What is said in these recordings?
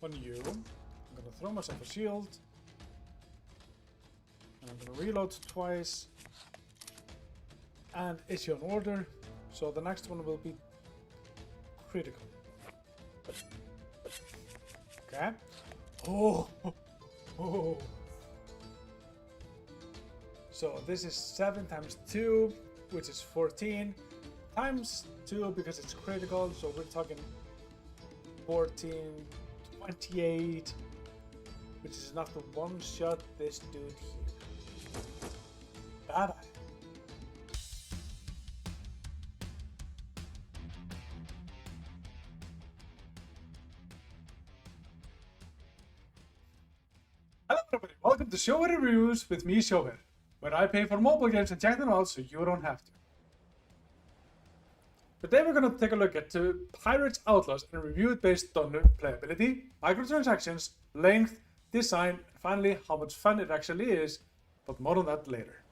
on you. I'm gonna throw myself a shield. And I'm gonna reload twice. And issue an order. So the next one will be critical. Okay. Oh. Oh. So this is 7 times 2, which is 14. Times 2 because it's critical, so we're talking 14, 28, which is enough to one-shot this dude here. Bye-bye. Hello everybody, welcome to Sjoher Reviews with me, Sjoher, where I pay for mobile games and check them out so you don't have to. Today we're going to take a look at Pirates Outlaws and review it based on playability, microtransactions, length, design, and finally how much fun it actually is, but more on that later.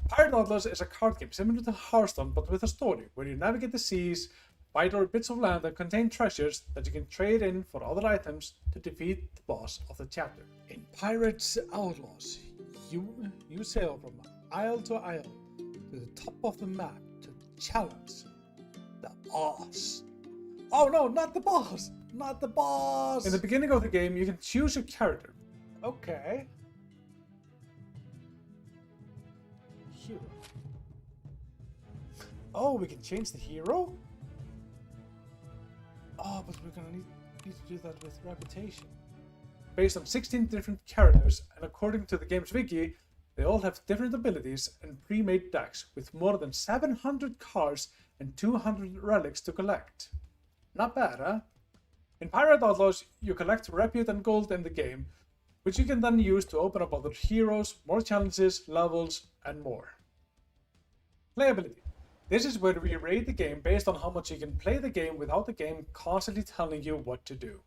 Pirates Outlaws is a card game similar to Hearthstone but with a story, where you navigate the seas, fight over bits of land that contain treasures that you can trade in for other items to defeat the boss of the chapter. In Pirates Outlaws, you sail from isle to isle to the top of the map to challenge the boss. Oh no, not the boss! Not the boss! In the beginning of the game, you can choose your character. Okay. Hero. Oh, we can change the hero? Oh, but we're gonna need to do that with reputation. Based on 16 different characters, and according to the game's wiki, they all have different abilities and pre-made decks with more than 700 cards and 200 relics to collect. Not bad, huh? In Pirate Outlaws, you collect repute and gold in the game, which you can then use to open up other heroes, more challenges, levels, and more. Playability. This is where we rate the game based on how much you can play the game without the game constantly telling you what to do.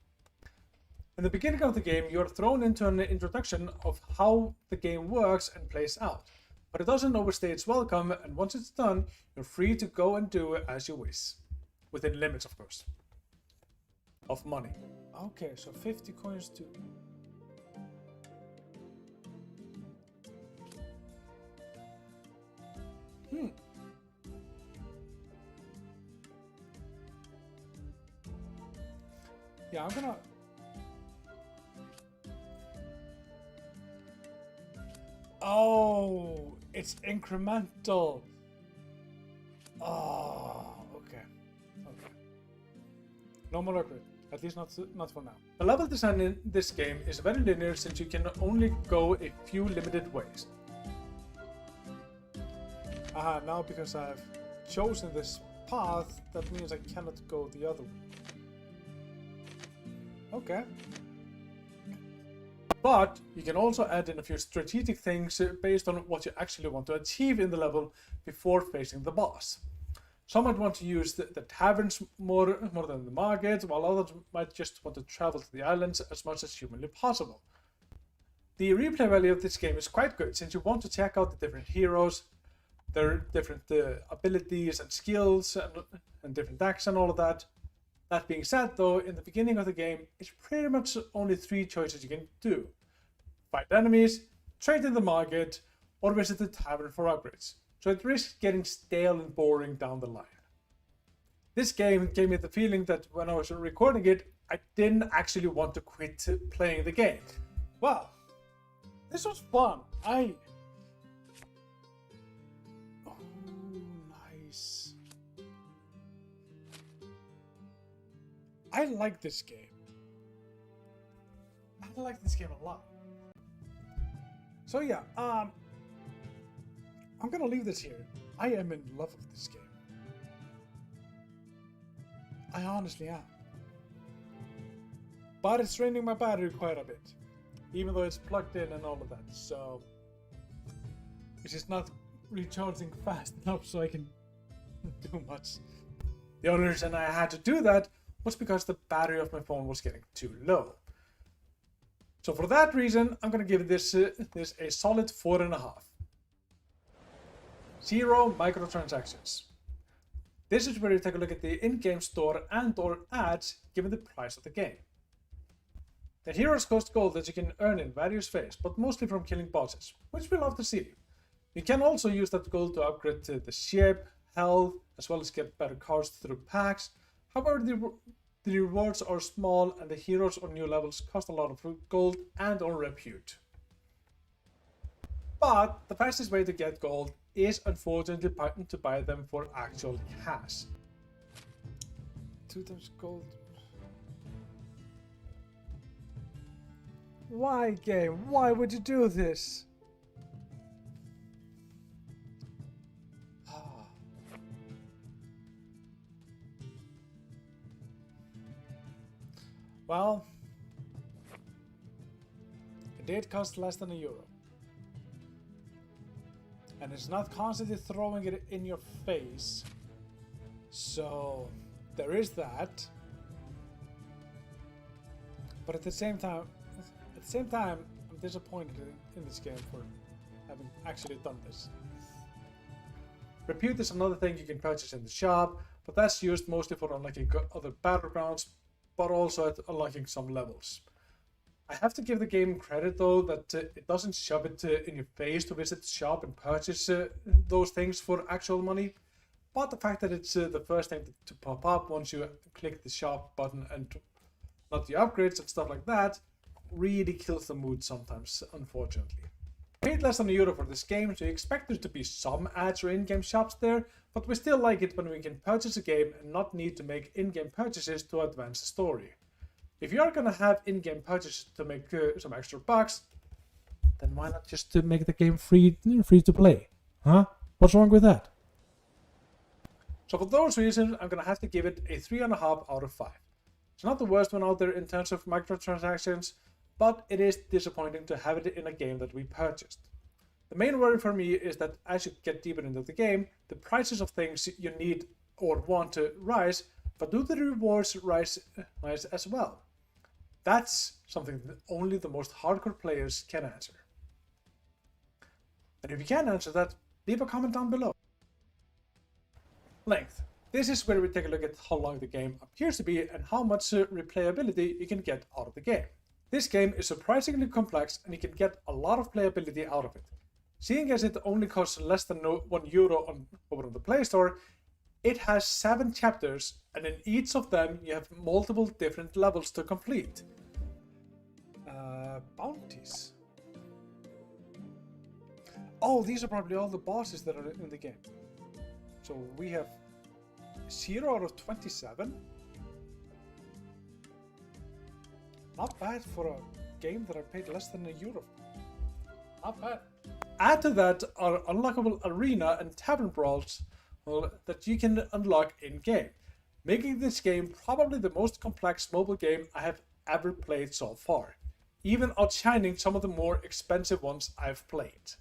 In the beginning of the game, you are thrown into an introduction of how the game works and plays out, but it doesn't overstay its welcome, and once it's done, you're free to go and do as you wish. Within limits, of course. Of money. Okay, so 50 coins to... Yeah, I'm gonna... Oh, it's incremental. Oh, okay. Okay. No more upgrade. At least not for now. The level design in this game is very linear since you can only go a few limited ways. Now because I've chosen this path, that means I cannot go the other way. Okay. But you can also add in a few strategic things based on what you actually want to achieve in the level before facing the boss. Some might want to use the taverns more than the markets, while others might just want to travel to the islands as much as humanly possible. The replay value of this game is quite good since you want to check out the different heroes, their different abilities and skills and different decks and all of that. That being said though, in the beginning of the game, it's pretty much only 3 choices you can do. Fight enemies, trade in the market, or visit the tavern for upgrades. So it risks getting stale and boring down the line. This game gave me the feeling that when I was recording it, I didn't actually want to quit playing the game. Wow, this was fun. Oh, nice. I like this game. I like this game a lot. So yeah, I'm gonna leave this here. I am in love with this game. I honestly am. But it's draining my battery quite a bit. Even though it's plugged in and all of that, so... It's just not recharging fast enough so I can do much. The only reason I had to do that was because the battery of my phone was getting too low. So for that reason, I'm gonna give this a solid 4.5. 0 microtransactions. This is where you take a look at the in-game store and/or ads given the price of the game. The heroes cost gold that you can earn in various ways, but mostly from killing bosses, which we love to see. You can also use that gold to upgrade the ship, health, as well as get better cards through packs. However, the rewards are small and the heroes on new levels cost a lot of gold and or repute. But the fastest way to get gold is unfortunately to buy them for actual cash. 2 times gold. Why, game? Why would you do this? Well, it did cost less than €1. And it's not constantly throwing it in your face. So there is that. But at the same time, I'm disappointed in this game for having actually done this. Repute is another thing you can purchase in the shop, but that's used mostly for unlocking other battlegrounds, but also at unlocking some levels. I have to give the game credit though that it doesn't shove it in your face to visit the shop and purchase those things for actual money. But the fact that it's the first thing to pop up once you click the shop button and not the upgrades and stuff like that really kills the mood sometimes, unfortunately. I paid less than €1 for this game, so you expect there to be some ads or in-game shops there, but we still like it when we can purchase a game and not need to make in-game purchases to advance the story. If you are gonna have in-game purchases to make some extra bucks, then why not just to make the game free to play? Huh? What's wrong with that? So for those reasons, I'm gonna have to give it a 3.5 out of 5. It's not the worst one out there in terms of microtransactions, but it is disappointing to have it in a game that we purchased. The main worry for me is that as you get deeper into the game, the prices of things you need or want to rise, but do the rewards rise as well? That's something that only the most hardcore players can answer. And if you can answer that, leave a comment down below. Length. This is where we take a look at how long the game appears to be and how much replayability you can get out of the game. This game is surprisingly complex and you can get a lot of playability out of it. Seeing as it only costs less than €1 over on the Play Store, it has 7 chapters, and in each of them you have multiple different levels to complete. Bounties. Oh, these are probably all the bosses that are in the game. So we have 0 out of 27. Not bad for a game that I paid less than €1. Not bad. Add to that are unlockable arena and tavern brawls that you can unlock in-game, making this game probably the most complex mobile game I have ever played so far, even outshining some of the more expensive ones I've played.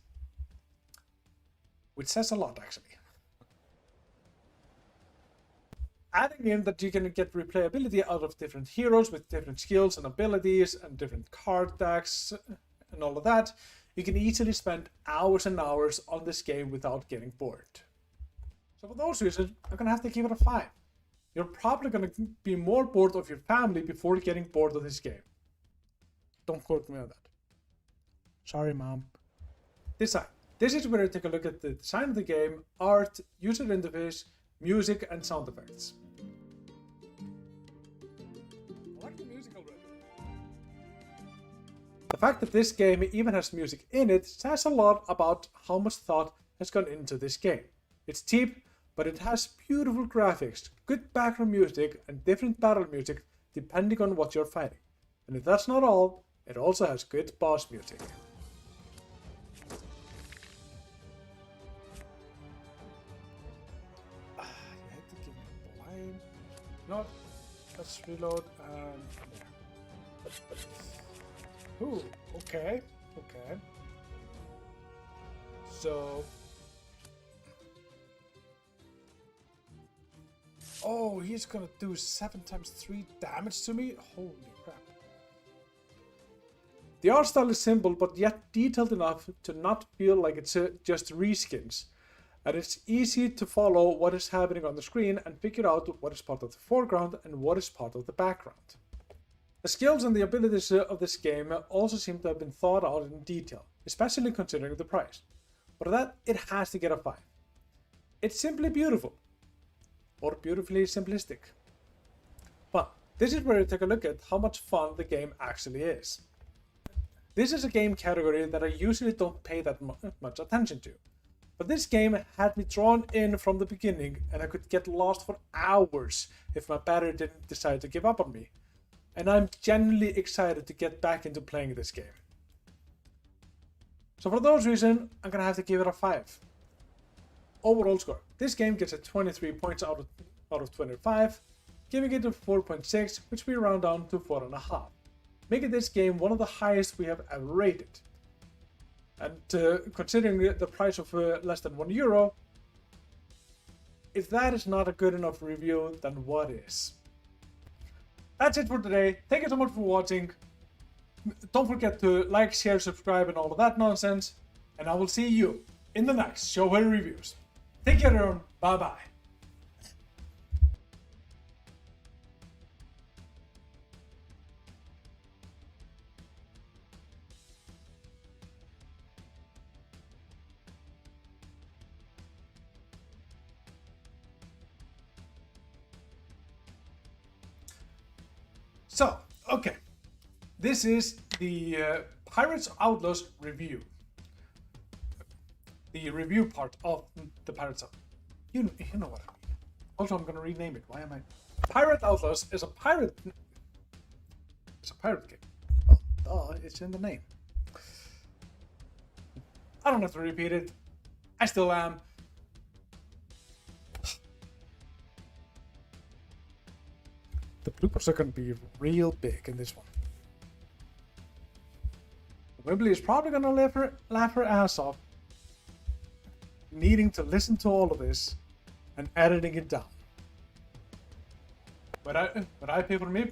Which says a lot, actually. Adding in that you can get replayability out of different heroes with different skills and abilities and different card decks and all of that, you can easily spend hours and hours on this game without getting bored. So for those reasons, I'm gonna have to give it a 5. You're probably gonna be more bored of your family before getting bored of this game. Don't quote me on that. Sorry, Mom. Design. This is where I take a look at the design of the game, art, user interface, music, and sound effects. I like the music already. The fact that this game even has music in it says a lot about how much thought has gone into this game. It's cheap, but it has beautiful graphics, good background music, and different battle music depending on what you're fighting. And if that's not all, it also has good boss music. You have to give me a blind. No, let's reload and there. Ooh, okay. So, oh, he's gonna do 7 times 3 damage to me? Holy crap. The art style is simple, but yet detailed enough to not feel like it's just reskins. And it's easy to follow what is happening on the screen and figure out what is part of the foreground and what is part of the background. The skills and the abilities of this game also seem to have been thought out in detail, especially considering the price. For that, it has to get a 5. It's simply beautiful, or beautifully simplistic. But this is where I take a look at how much fun the game actually is. This is a game category that I usually don't pay that much attention to. But this game had me drawn in from the beginning, and I could get lost for hours if my battery didn't decide to give up on me. And I'm genuinely excited to get back into playing this game. So for those reasons, I'm gonna have to give it a 5. Overall score. This game gets a 23 points out of 25, giving it a 4.6, which we round down to 4.5, making this game one of the highest we have ever rated. And considering the price of less than €1, if that is not a good enough review, then what is? That's it for today. Thank you so much for watching. Don't forget to like, share, subscribe, and all of that nonsense. And I will see you in the next Sjoher reviews. Take care, everyone. Bye bye. So, okay, this is the Pirates Outlaws review. The review part of the Pirates Outlaws. You know what I mean. Also, I'm gonna rename it. Why am I? Pirate Outlaws is a pirate. It's a pirate game. Well, it's in the name. I don't have to repeat it. I still am. The bloopers are going to be real big in this one. WimblyD is probably going to laugh her ass off, needing to listen to all of this and editing it down. But I pay for me.